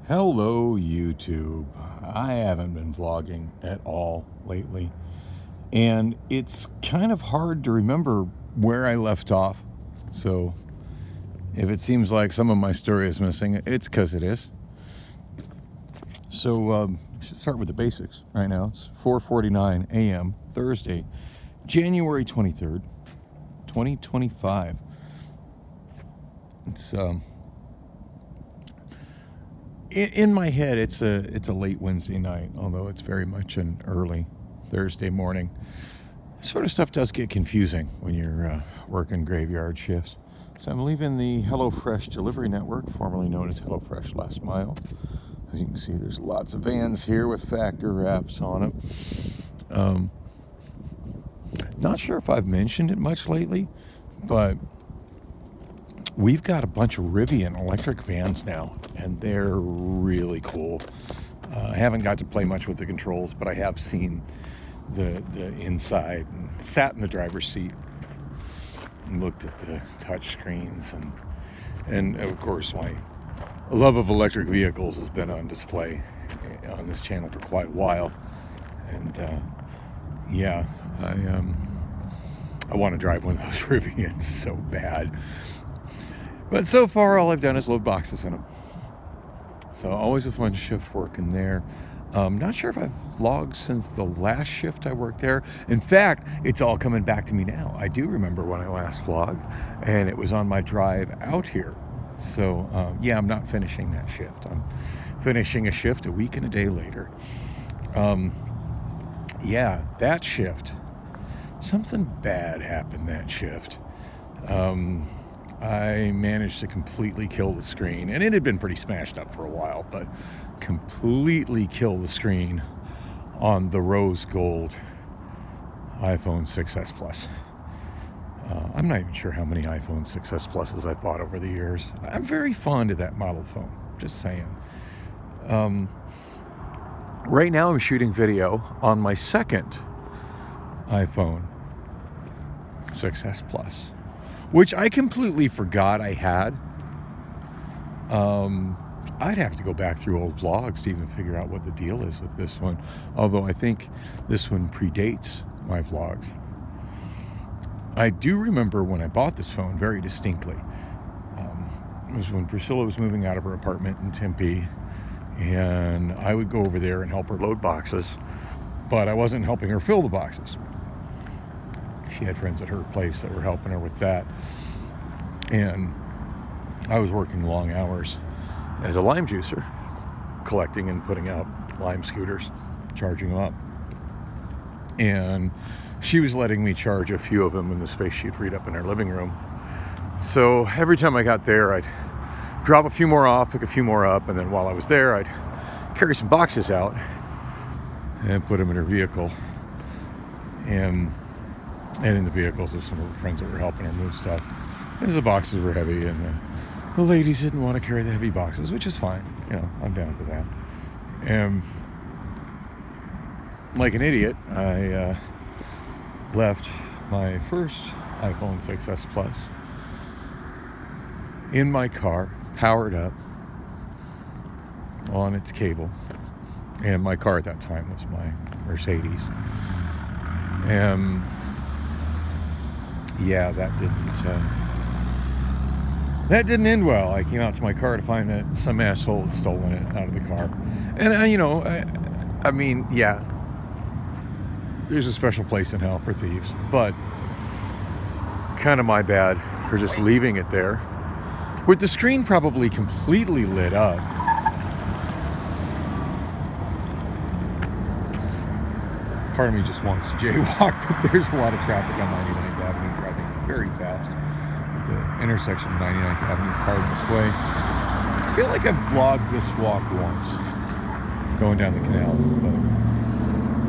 Hello, YouTube. I haven't been vlogging at all lately, and it's kind of hard to remember where I left off. So, if it seems like some of my story is missing, it's because it is. So, we should start with the basics right now. It's 4:49 a.m. Thursday, January 23rd, 2025. It's in my head, it's a late Wednesday night, although it's very much an early Thursday morning. This sort of stuff does get confusing when you're working graveyard shifts. So I'm leaving the HelloFresh delivery network, formerly known as HelloFresh Last Mile. As you can see, there's lots of vans here with factor wraps on them. Not sure if I've mentioned it much lately, but we've got a bunch of Rivian electric vans now, and they're really cool. I haven't got to play much with the controls, but I have seen the inside and sat in the driver's seat and looked at the touch screens, and of course my love of electric vehicles has been on display on this channel for quite a while. And I want to drive one of those Rivians so bad. But so far, all I've done is load boxes in them. So always a fun shift working there. Not sure if I've vlogged since the last shift I worked there. In fact, it's all coming back to me now. I do remember when I last vlogged, and it was on my drive out here. So I'm not finishing that shift. I'm finishing a shift a week and a day later. That shift. Something bad happened that shift. I managed to completely kill the screen, and it had been pretty smashed up for a while, but completely kill the screen on the rose gold iPhone 6s Plus. I'm not even sure how many iPhone 6s Pluses I've bought over the years. I'm very fond of that model phone, just saying. Right now I'm shooting video on my second iPhone 6s Plus, which I completely forgot I had. I'd have to go back through old vlogs to even figure out what the deal is with this one. Although I think this one predates my vlogs. I do remember when I bought this phone very distinctly. It was when Priscilla was moving out of her apartment in Tempe, and I would go over there and help her load boxes, but I wasn't helping her fill the boxes. She had friends at her place that were helping her with that, and I was working long hours as a lime juicer, collecting and putting out lime scooters, charging them up, and she was letting me charge a few of them in the space she'd freed up in her living room. So every time I got there, I'd drop a few more off, pick a few more up, and then while I was there, I'd carry some boxes out and put them in her vehicle, and in the vehicles of some of her friends that were helping her move stuff. Because the boxes were heavy, and the ladies didn't want to carry the heavy boxes, which is fine. I'm down for that. And like an idiot, I left my first iPhone 6s Plus in my car, powered up on its cable. And my car at that time was my Mercedes. And that didn't end well. I came out to my car to find that some asshole had stolen it out of the car. And there's a special place in hell for thieves, but kind of my bad for just leaving it there with the screen probably completely lit up. Part of me just wants to jaywalk, but there's a lot of traffic on 99th Avenue, driving very fast at the intersection of 99th Avenue, Cardinals Way. I feel like I've vlogged this walk once, going down the canal,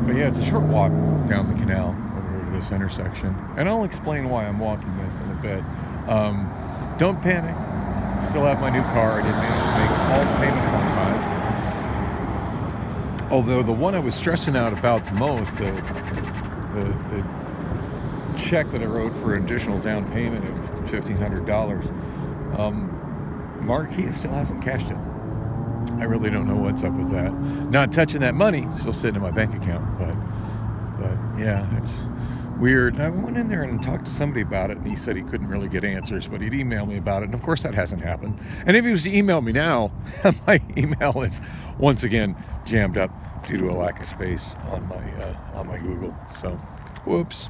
but yeah, it's a short walk down the canal over to this intersection, and I'll explain why I'm walking this in a bit. Don't panic. Still have my new car. I did manage to make all the payments on time. Although the one I was stressing out about the most, the check that I wrote for an additional down payment of $1,500, Marquia still hasn't cashed it. I really don't know what's up with that. Not touching that money, still sitting in my bank account, but yeah, it's weird. I went in there and talked to somebody about it, and he said he couldn't really get answers, but he'd email me about it, and of course that hasn't happened. And if he was to email me now, my email is once again jammed up due to a lack of space on my Google. So, whoops.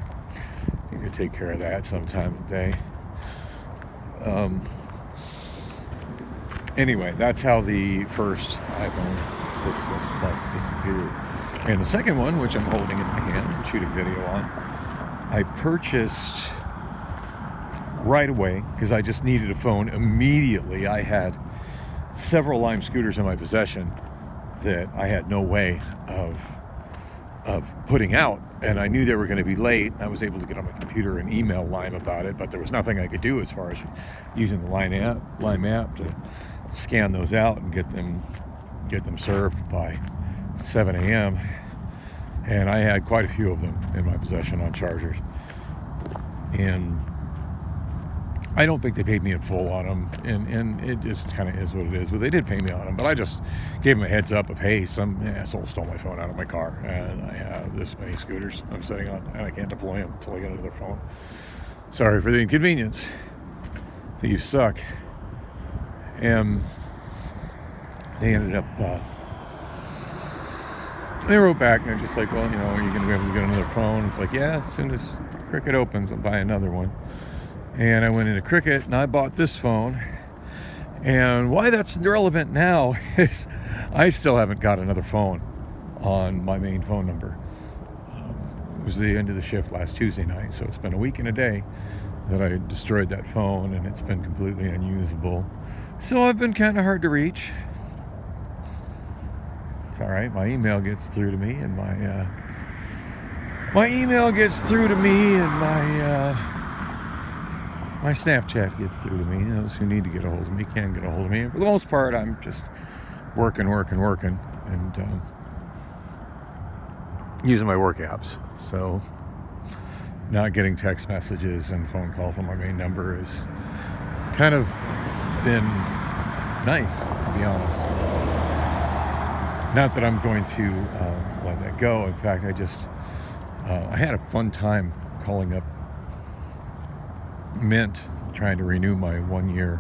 Need to take care of that sometime today. Anyway, that's how the first iPhone 6s Plus disappeared. And the second one, which I'm holding in my hand and shooting video on, I purchased right away because I just needed a phone immediately. I had several Lime scooters in my possession that I had no way of putting out, and I knew they were going to be late. I was able to get on my computer and email Lime about it, but there was nothing I could do as far as using the Lime app to scan those out and get them served by 7 a.m. And I had quite a few of them in my possession on chargers, and I don't think they paid me in full on them, and it just kind of is what it is. But they did pay me on them, but I just gave them a heads up of, hey, some asshole stole my phone out of my car, and I have this many scooters I'm sitting on, and I can't deploy them until I get another phone. Sorry for the inconvenience. Thieves suck. And they ended up, they wrote back, and they're just like, well, are you going to be able to get another phone? It's like, yeah, as soon as Cricket opens, I'll buy another one. And I went into Cricket, and I bought this phone. And why that's relevant now is I still haven't got another phone on my main phone number. It was the end of the shift last Tuesday night, so it's been a week and a day that I destroyed that phone, and it's been completely unusable. So I've been kind of hard to reach. It's all right. My email gets through to me, and my email gets through to me, and my Snapchat gets through to me. Those who need to get a hold of me can get a hold of me. And for the most part, I'm just working, and using my work apps. So not getting text messages and phone calls on my main number has kind of been nice, to be honest. Not that I'm going to let that go. In fact, I had a fun time calling up Mint trying to renew my 1-year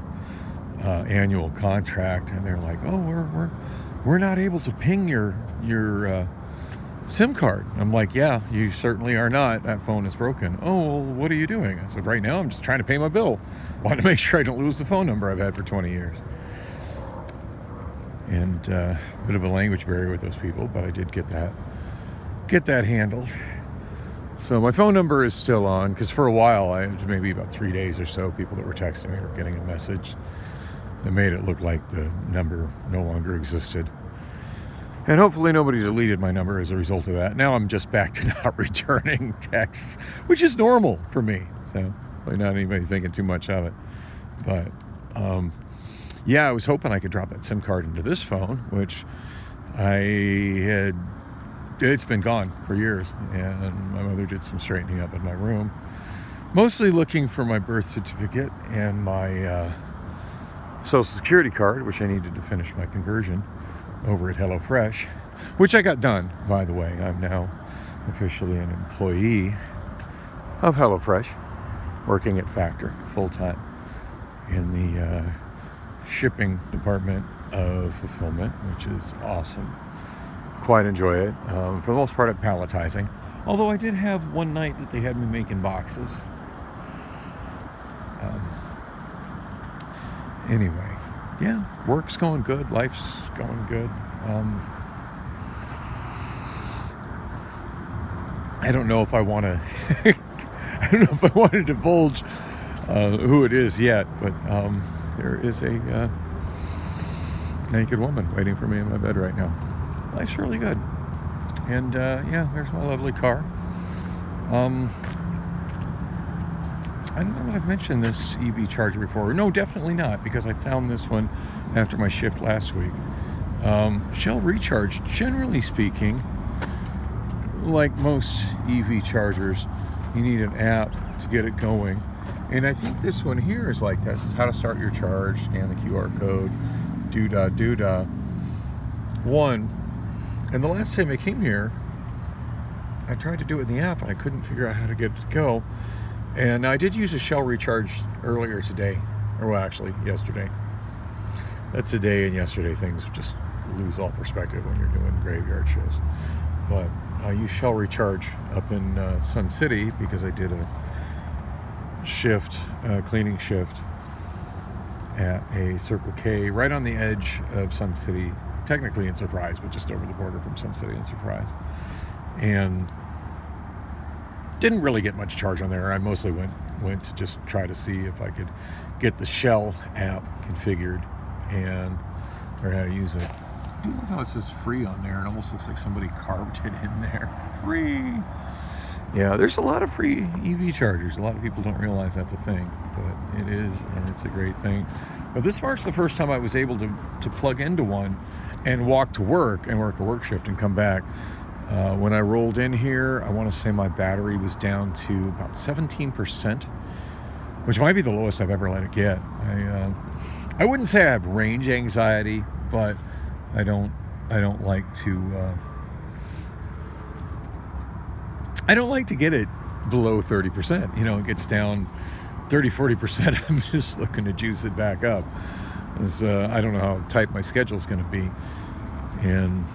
annual contract, and they're like, oh, we're not able to ping your SIM card. I'm like, yeah, you certainly are not. That phone is broken. Oh, well, what are you doing? I said, right now I'm just trying to pay my bill. Want to make sure I don't lose the phone number I've had for 20 years. And a bit of a language barrier with those people, but I did get that handled. So my phone number is still on, because for a while, maybe about 3 days or so, people that were texting me were getting a message that made it look like the number no longer existed. And hopefully nobody deleted my number as a result of that. Now I'm just back to not returning texts, which is normal for me. So probably not anybody thinking too much of it. But yeah, I was hoping I could drop that SIM card into this phone, which it's been gone for years. And my mother did some straightening up in my room, mostly looking for my birth certificate and my Social Security card, which I needed to finish my conversion over at HelloFresh, which I got done, by the way. I'm now officially an employee of HelloFresh, working at Factor full-time in the shipping department of fulfillment, which is awesome. Quite enjoy it. For the most part, I'm palletizing. Although I did have one night that they had me making boxes. Anyway, yeah, work's going good. Life's going good. I don't know if I want to. I don't know if I want to divulge who it is yet, but there is a naked woman waiting for me in my bed right now. Life's really good, and yeah, there's my lovely car. I don't know if I've mentioned this EV charger before. No, definitely not, because I found this one after my shift last week. Shell Recharge, generally speaking, like most EV chargers, you need an app to get it going. And I think this one here is like this. It's how to start your charge, scan the QR code, doo-dah. one. And the last time I came here, I tried to do it in the app and I couldn't figure out how to get it to go. And I did use a shell recharge earlier today, or well, actually yesterday. That today and yesterday things just lose all perspective when you're doing graveyard shifts. But I used shell recharge up in Sun City because I did a shift, cleaning shift at a Circle K right on the edge of Sun City, technically in Surprise, but just over the border from Sun City and Surprise. And didn't really get much charge on there. I mostly went to just try to see if I could get the Shell app configured and learn how to use it. I love how it says free on there. It almost looks like somebody carved it in there. Free. Yeah, there's a lot of free EV chargers. A lot of people don't realize that's a thing, but it is, and it's a great thing. But this marks the first time I was able to plug into one and walk to work and work a work shift and come back. When I rolled in here, I want to say my battery was down to about 17%, which might be the lowest I've ever let it get. I wouldn't say I have range anxiety, but I don't like to get it below 30%. You know, it gets down 30-40%. I'm just looking to juice it back up. I don't know how tight my schedule's going to be. And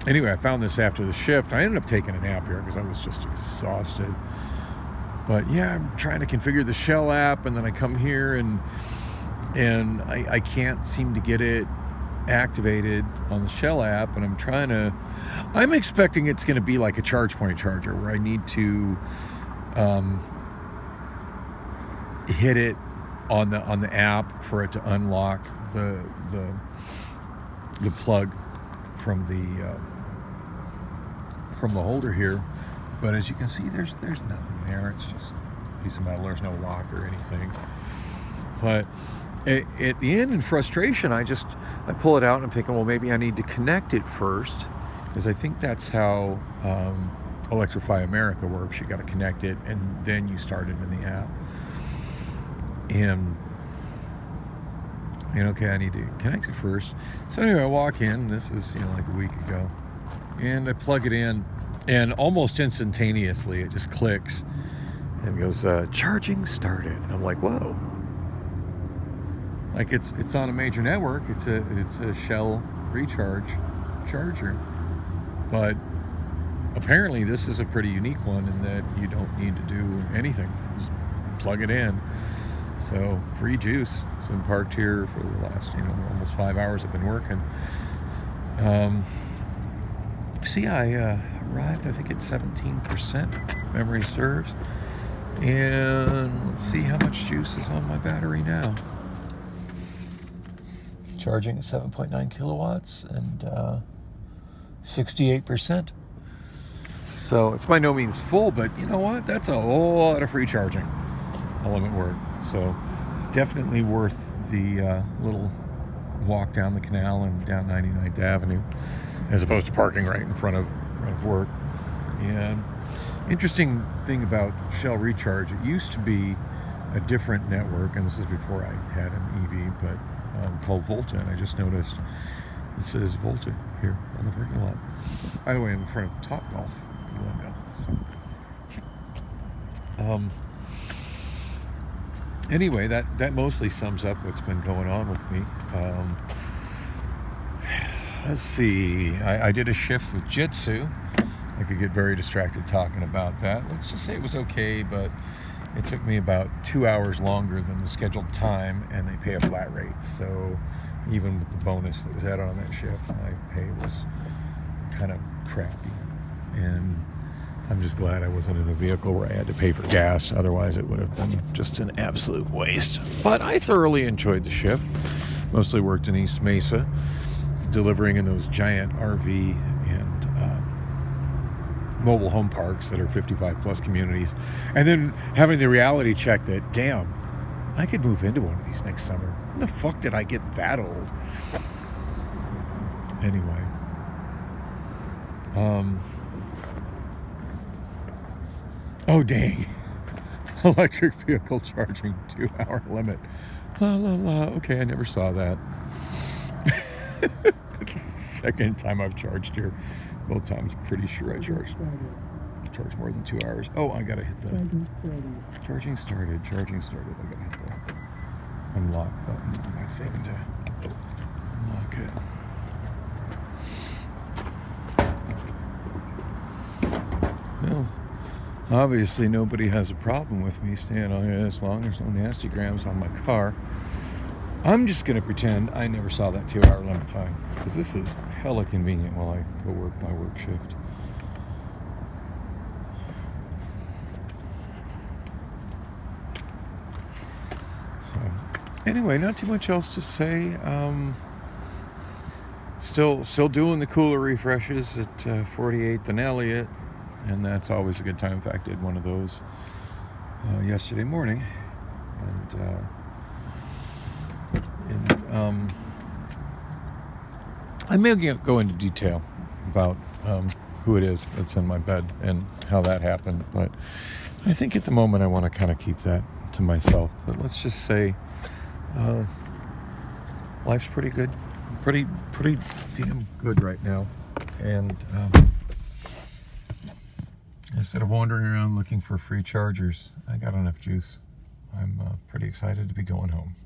anyway, I found this after the shift. I ended up taking a nap here because I was just exhausted. But yeah, I'm trying to configure the Shell app, and then I come here and I can't seem to get it activated on the Shell app, and I'm expecting it's going to be like a ChargePoint charger where I need to hit it on the app for it to unlock the plug from the holder here. But as you can see, there's nothing there. It's just a piece of metal. There's no lock or anything. But at the end, in frustration, I pull it out and I'm thinking, well, maybe I need to connect it first, because I think that's how Electrify America works. You got to connect it and then you start it in the app. And okay, I need to connect it first. So anyway, I walk in. This is like a week ago, and I plug it in, and almost instantaneously it just clicks and goes, charging started. And I'm like, whoa. Like it's on a major network. It's a Shell recharge charger, but apparently this is a pretty unique one in that you don't need to do anything. Just plug it in. So free juice. It's been parked here for the last almost 5 hours. I've been working. I arrived, I think, at 17%, memory serves. And let's see how much juice is on my battery now. Charging at 7.9 kilowatts and 68%. So it's by no means full, but you know what? That's a whole lot of free charging while I'm at work. So definitely worth the little walk down the canal and down 99th Avenue, as opposed to parking right in front of work. And interesting thing about Shell Recharge, it used to be a different network, and this is before I had an EV, but called Volta, and I just noticed it says Volta here on the parking lot. By the way, I'm in front of Topgolf. Anyway, that mostly sums up what's been going on with me. Let's see. I did a shift with Jitsu. I could get very distracted talking about that. Let's just say it was okay, but it took me about 2 hours longer than the scheduled time, and they pay a flat rate. So even with the bonus that was added on that shift, my pay was kind of crappy. And I'm just glad I wasn't in a vehicle where I had to pay for gas. Otherwise, it would have been just an absolute waste. But I thoroughly enjoyed the shift. Mostly worked in East Mesa, delivering in those giant RV and mobile home parks that are 55 plus communities. And then having the reality check that, damn, I could move into one of these next summer. When the fuck did I get that old? Anyway. Oh, dang. Electric vehicle charging 2 hour limit. La, la, la. Okay, I never saw that. second time I've charged here. Both times, pretty sure I charged more than 2 hours. Oh, I gotta hit the charging started. I gotta hit the unlock button on my thing to unlock it. Well, obviously nobody has a problem with me staying on here this long. There's no nasty grams on my car. I'm just gonna pretend I never saw that 2-hour limit sign, because this is hella convenient while I go work my work shift. So anyway, not too much else to say. Still doing the cooler refreshes at 48th and Elliott, and that's always a good time. In fact, I did one of those yesterday morning, and I may go into detail about who it is that's in my bed and how that happened, but I think at the moment I want to kind of keep that to myself. But let's just say life's pretty good, pretty damn good right now, and instead of wandering around looking for free chargers, I got enough juice. I'm pretty excited to be going home.